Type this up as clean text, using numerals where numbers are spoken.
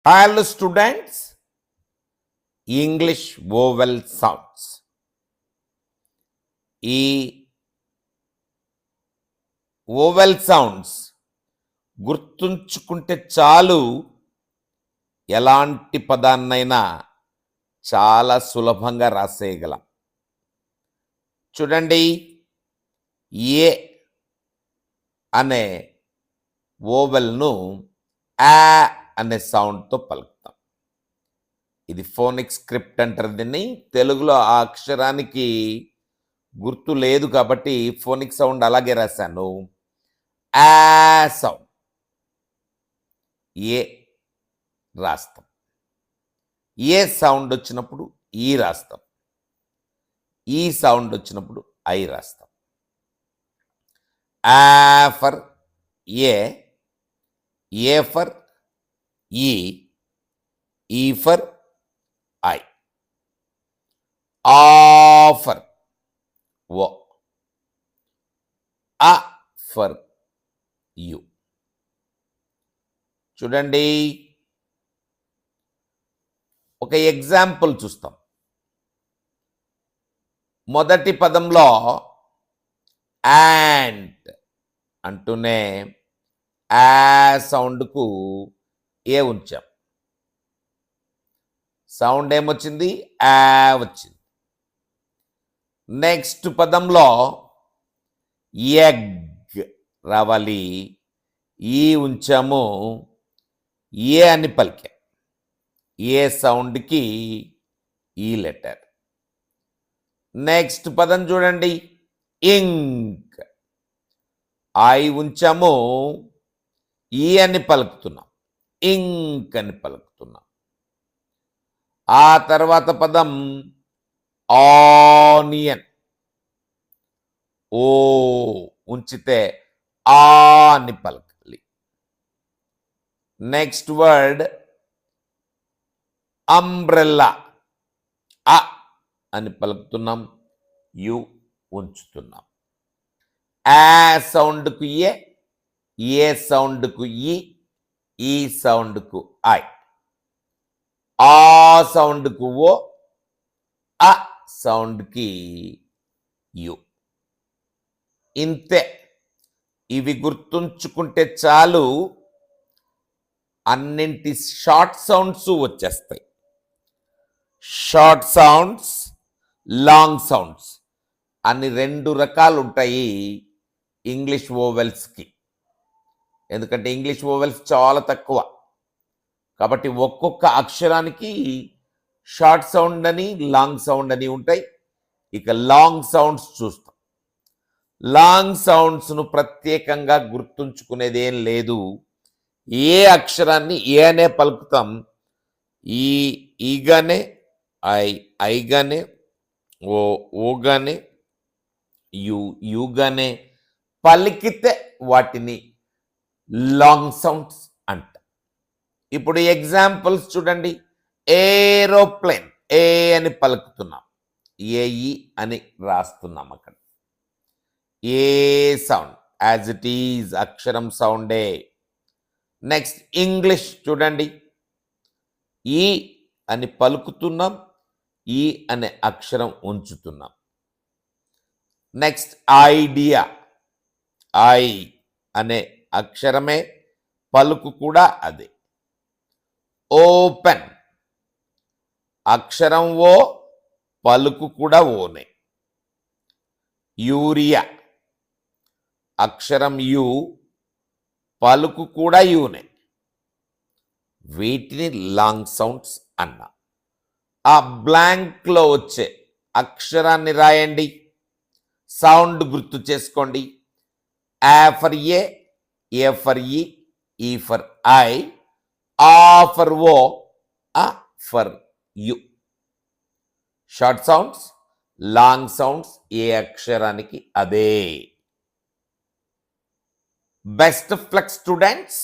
Hello students, English vowel sounds. ఈ vowel sounds గుర్తుంచుకుంటే చాలు ఎలాంటి పదాన్నైనా చాలా సులభంగా రాసేయగలం. చూడండి, ఏ అనే వోవెల్ను ఆ అనే సౌండ్తో పలుకుతాం. ఇది ఫోనిక్ స్క్రిప్ట్ అంటారు దీన్ని. తెలుగులో ఆ అక్షరానికి గుర్తు లేదు కాబట్టి ఫోనిక్ సౌండ్ అలాగే రాశాను. ఆ సౌండ్ ఏ రాస్తాం. ఏ సౌండ్ వచ్చినప్పుడు ఈ రాస్తాం. ఈ సౌండ్ వచ్చినప్పుడు ఐ రాస్తాం. ఆ for A for E for I, ఆ ఫర్ ఓ, అ ఫర్ యు. చూడండి, ఒక ఎగ్జాంపుల్ చూస్తాం. మొదటి పదంలో యాంట్ అంటూనే ఆ సౌండ్కు ఏ ఉంచాం. సౌండ్ ఏమొచ్చింది? ఆ వచ్చింది. నెక్స్ట్ పదంలో ఎగ్ రావాలి. ఈ ఉంచాము, ఏ అని పలికాం. ఏ సౌండ్కి ఈ లెటర్. నెక్స్ట్ పదం చూడండి, ఇంక్. ఐ ఉంచాము, ఈ అని పలుకుతున్నాం, ఇంక్ అని పలుకుతున్నాం. ఆ తర్వాత పదం ఆనియన్. ఓ ఉంచితే ఆ అని పలకాలి. Next word umbrella. అ అని పలుకుతున్నాం, యు ఉంచుతున్నాం. ఆ సౌండ్కు ఏ సౌండ్కు ఈ సౌండ్కు ఐ, ఆ సౌండ్కు ఓ, అ సౌండ్కి యు. ఇంతే. ఇవి గుర్తుంచుకుంటే చాలు అన్నింటి షార్ట్ సౌండ్స్ వచ్చేస్తాయి. షార్ట్ సౌండ్స్, లాంగ్ సౌండ్స్ అని రెండు రకాలు ఉంటాయి ఇంగ్లీష్ వోవెల్స్కి. ఎందుకంటే ఇంగ్లీష్ వోవెల్స్ చాలా తక్కువ కాబట్టి ఒక్కొక్క అక్షరానికి షార్ట్ సౌండ్ అని, లాంగ్ సౌండ్ అని ఉంటాయి. ఇక లాంగ్ సౌండ్స్ చూస్తాం. లాంగ్ సౌండ్స్ను ప్రత్యేకంగా గుర్తుంచుకునేది ఏం లేదు. ఏ అక్షరాన్ని ఏ అనే పలుకుతాం. ఈగానే, ఐగానే, ఓగానే, యుగానే పలికితే వాటిని లాంగ్ సౌండ్స్ అంట. ఇప్పుడు ఎగ్జాంపుల్స్ చూడండి. ఏరోప్లేన్, ఏ అని పలుకుతున్నాం, ఏఈ అని రాస్తున్నాం. అక్కడ ఏ సౌండ్ యాజ్ ఇట్ ఈజ్, అక్షరం సౌండే. నెక్స్ట్ ఇంగ్లీష్ చూడండి, ఈ అని పలుకుతున్నాం, ఈ అనే అక్షరం ఉంచుతున్నాం. నెక్స్ట్ ఐడియా, ఐ అనే అక్షరమే, పలుకు కూడా అదే. ఓపెన్, అక్షరం ఓ, పలుకు కూడా ఓనే. యూరియా, అక్షరం యు, పలుకు కూడా యూనే. వీటిని లాంగ్ సౌండ్స్ అన్నా. ఆ బ్లాంక్లో వచ్చే అక్షరాన్ని రాయండి, సౌండ్ గుర్తు చేసుకోండి. ఆ for A for E for I, ఆ ఫర్ ఓ, అ for U. Short sounds, long sounds ఏ అక్షరానికి అదే. Best of luck students.